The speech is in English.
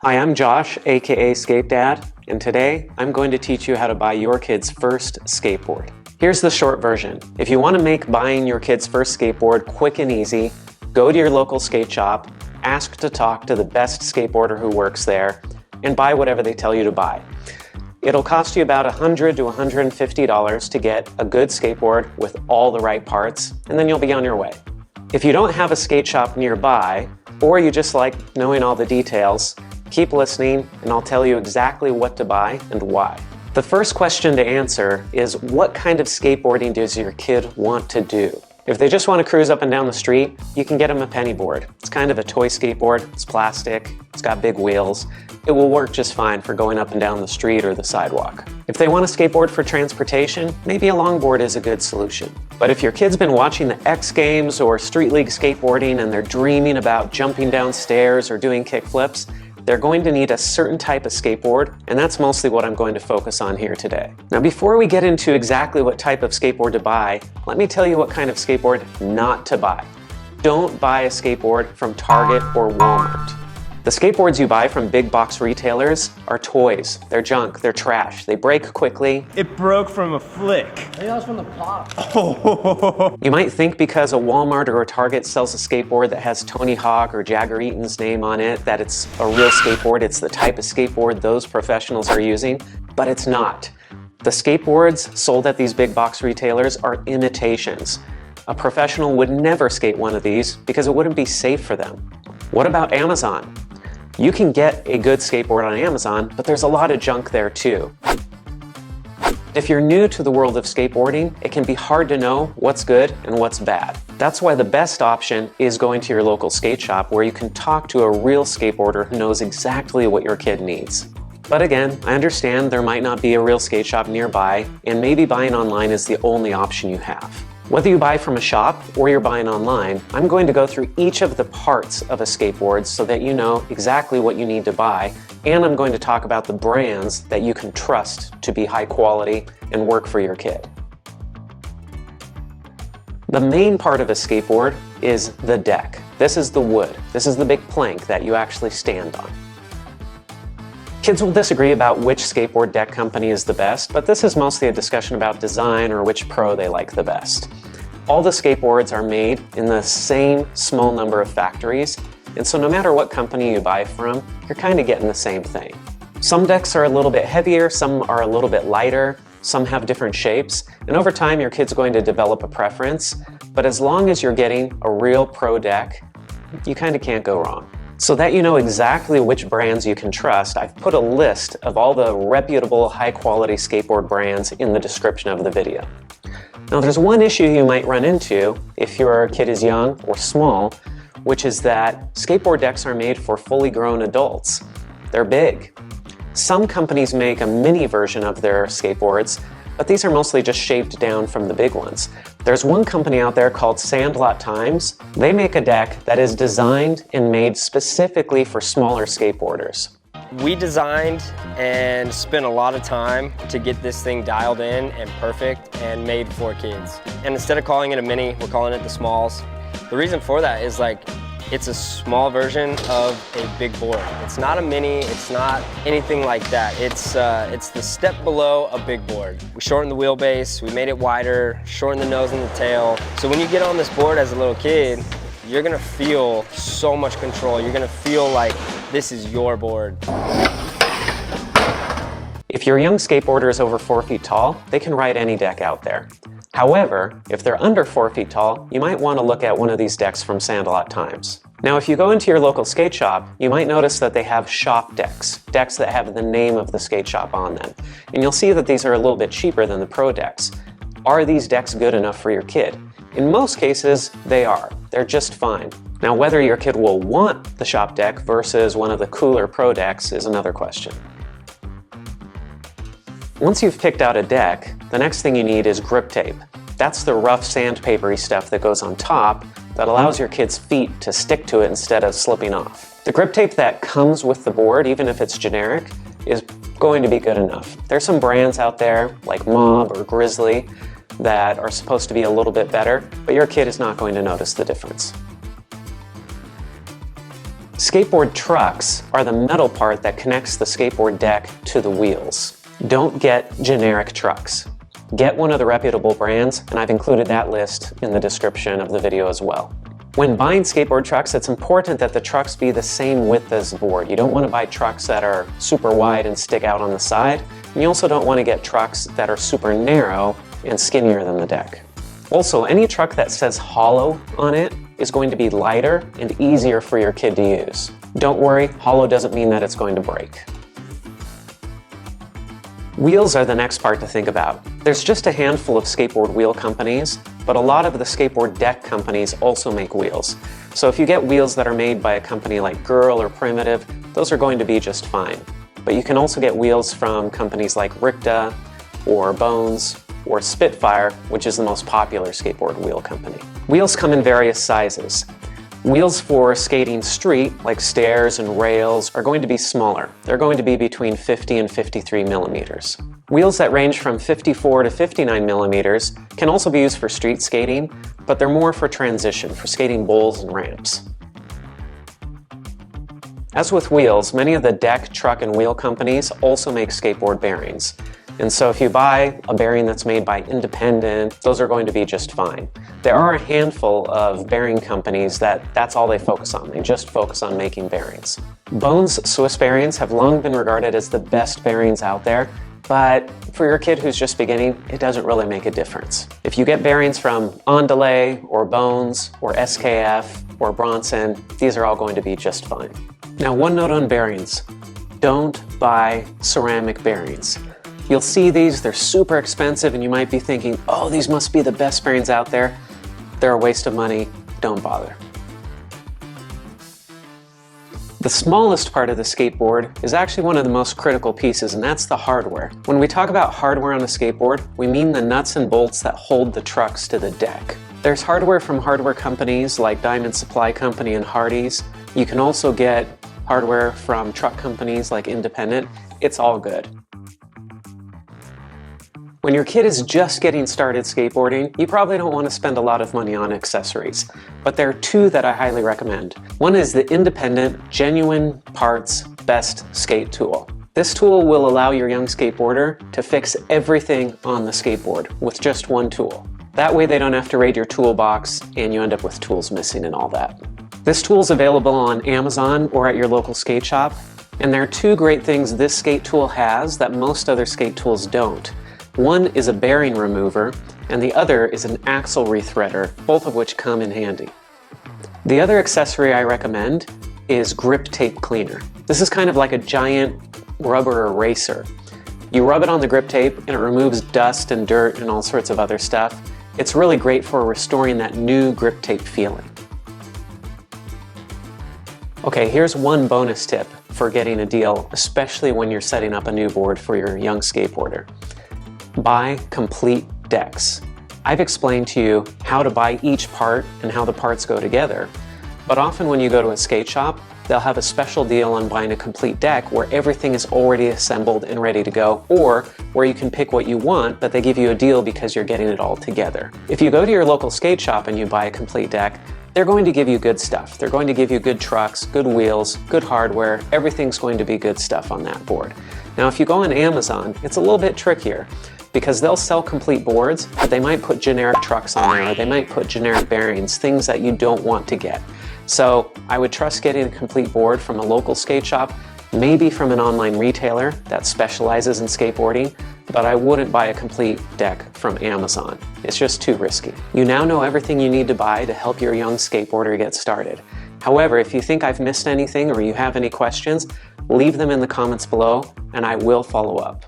Hi, I'm Josh, aka Skate Dad, and today I'm going to teach you how to buy your kid's first skateboard. Here's the short version. If you want to make buying your kid's first skateboard quick and easy, go to your local skate shop, ask to talk to the best skateboarder who works there, and buy whatever they tell you to buy. It'll cost you about $100 to $150 to get a good skateboard with all the right parts, and then you'll be on your way. If you don't have a skate shop nearby, or you just like knowing all the details, keep listening and I'll tell you exactly what to buy and why. The first question to answer is, what kind of skateboarding does your kid want to do? If they just want to cruise up and down the street, you can get them a penny board. It's kind of a toy skateboard, it's plastic, it's got big wheels. It will work just fine for going up and down the street or the sidewalk. If they want a skateboard for transportation, maybe a longboard is a good solution. But if your kid's been watching the X Games or Street League skateboarding and they're dreaming about jumping down stairs or doing kickflips, they're going to need a certain type of skateboard, and that's mostly what I'm going to focus on here today. Now, before we get into exactly what type of skateboard to buy, let me tell you what kind of skateboard not to buy. Don't buy a skateboard from Target or Walmart. The skateboards you buy from big box retailers are toys. They're junk, they're trash, they break quickly. It broke from a flick. Maybe that was from the pop. Oh. You might think because a Walmart or a Target sells a skateboard that has Tony Hawk or Jagger Eaton's name on it that it's a real skateboard, it's the type of skateboard those professionals are using, but it's not. The skateboards sold at these big box retailers are imitations. A professional would never skate one of these because it wouldn't be safe for them. What about Amazon? You can get a good skateboard on Amazon, but there's a lot of junk there too. If you're new to the world of skateboarding, it can be hard to know what's good and what's bad. That's why the best option is going to your local skate shop where you can talk to a real skateboarder who knows exactly what your kid needs. But again, I understand there might not be a real skate shop nearby, and maybe buying online is the only option you have. Whether you buy from a shop or you're buying online, I'm going to go through each of the parts of a skateboard so that you know exactly what you need to buy, and I'm going to talk about the brands that you can trust to be high quality and work for your kid. The main part of a skateboard is the deck. This is the wood. This is the big plank that you actually stand on. Kids will disagree about which skateboard deck company is the best, but this is mostly a discussion about design or which pro they like the best. All the skateboards are made in the same small number of factories, and so no matter what company you buy from, you're kind of getting the same thing. Some decks are a little bit heavier, some are a little bit lighter, some have different shapes, and over time your kid's going to develop a preference, but as long as you're getting a real pro deck, you kind of can't go wrong. So that you know exactly which brands you can trust, I've put a list of all the reputable, high-quality skateboard brands in the description of the video. Now, there's one issue you might run into if your kid is young or small, which is that skateboard decks are made for fully grown adults. They're big. Some companies make a mini version of their skateboards, but these are mostly just shaved down from the big ones. There's one company out there called Sandlot Times. They make a deck that is designed and made specifically for smaller skateboarders. We designed and spent a lot of time to get this thing dialed in and perfect and made for kids. And instead of calling it a mini, we're calling it the smalls. The reason for that is it's a small version of a big board. It's not a mini, it's not anything like that. It's the step below a big board. We shortened the wheelbase, we made it wider, shortened the nose and the tail. So when you get on this board as a little kid, you're gonna feel so much control. You're gonna feel like this is your board. If your young skateboarder is over 4 feet tall, they can ride any deck out there. However, if they're under 4 feet tall, you might want to look at one of these decks from Sandlot Times. Now, if you go into your local skate shop, you might notice that they have shop decks, decks that have the name of the skate shop on them. And you'll see that these are a little bit cheaper than the pro decks. Are these decks good enough for your kid? In most cases, they are. They're just fine. Now, whether your kid will want the shop deck versus one of the cooler pro decks is another question. Once you've picked out a deck, the next thing you need is grip tape. That's the rough sandpapery stuff that goes on top that allows your kid's feet to stick to it instead of slipping off. The grip tape that comes with the board, even if it's generic, is going to be good enough. There's some brands out there like Mob or Grizzly that are supposed to be a little bit better, but your kid is not going to notice the difference. Skateboard trucks are the metal part that connects the skateboard deck to the wheels. Don't get generic trucks. Get one of the reputable brands, and I've included that list in the description of the video as well. When buying skateboard trucks, it's important that the trucks be the same width as the board. You don't want to buy trucks that are super wide and stick out on the side, and you also don't want to get trucks that are super narrow and skinnier than the deck. Also, any truck that says hollow on it is going to be lighter and easier for your kid to use. Don't worry, hollow doesn't mean that it's going to break. Wheels are the next part to think about. There's just a handful of skateboard wheel companies, but a lot of the skateboard deck companies also make wheels. So if you get wheels that are made by a company like Girl or Primitive, those are going to be just fine. But you can also get wheels from companies like Ricta or Bones or Spitfire, which is the most popular skateboard wheel company. Wheels come in various sizes. Wheels for skating street, like stairs and rails, are going to be smaller. They're going to be between 50 and 53 millimeters. Wheels that range from 54 to 59 millimeters can also be used for street skating, but they're more for transition, for skating bowls and ramps. As with wheels, many of the deck, truck, and wheel companies also make skateboard bearings. And so if you buy a bearing that's made by independent, those are going to be just fine. There are a handful of bearing companies that's all they focus on. They just focus on making bearings. Bones Swiss bearings have long been regarded as the best bearings out there, but for your kid who's just beginning, it doesn't really make a difference. If you get bearings from On Delay or Bones or SKF or Bronson, these are all going to be just fine. Now, one note on bearings. Don't buy ceramic bearings. You'll see these, they're super expensive, and you might be thinking, oh, these must be the best bearings out there. They're a waste of money. Don't bother. The smallest part of the skateboard is actually one of the most critical pieces, and that's the hardware. When we talk about hardware on a skateboard, we mean the nuts and bolts that hold the trucks to the deck. There's hardware from hardware companies like Diamond Supply Company and Hardee's. You can also get hardware from truck companies like Independent. It's all good. When your kid is just getting started skateboarding, you probably don't want to spend a lot of money on accessories, but there are two that I highly recommend. One is the Independent Genuine Parts Best Skate Tool. This tool will allow your young skateboarder to fix everything on the skateboard with just one tool. That way they don't have to raid your toolbox and you end up with tools missing and all that. This tool is available on Amazon or at your local skate shop, and there are two great things this skate tool has that most other skate tools don't. One is a bearing remover, and the other is an axle rethreader, both of which come in handy. The other accessory I recommend is Griptape cleaner. This is kind of like a giant rubber eraser. You rub it on the Griptape and it removes dust and dirt and all sorts of other stuff. It's really great for restoring that new Griptape feeling. Okay, here's one bonus tip for getting a deal, especially when you're setting up a new board for your young skateboarder. Buy complete decks. I've explained to you how to buy each part and how the parts go together, but often when you go to a skate shop, they'll have a special deal on buying a complete deck where everything is already assembled and ready to go, or where you can pick what you want, but they give you a deal because you're getting it all together. If you go to your local skate shop and you buy a complete deck, they're going to give you good stuff. They're going to give you good trucks, good wheels, good hardware. Everything's going to be good stuff on that board. Now, if you go on Amazon, it's a little bit trickier because they'll sell complete boards, but they might put generic trucks on there, or they might put generic bearings, things that you don't want to get. So I would trust getting a complete board from a local skate shop, maybe from an online retailer that specializes in skateboarding, but I wouldn't buy a complete deck from Amazon. It's just too risky. You now know everything you need to buy to help your young skateboarder get started. However, if you think I've missed anything or you have any questions, leave them in the comments below and I will follow up.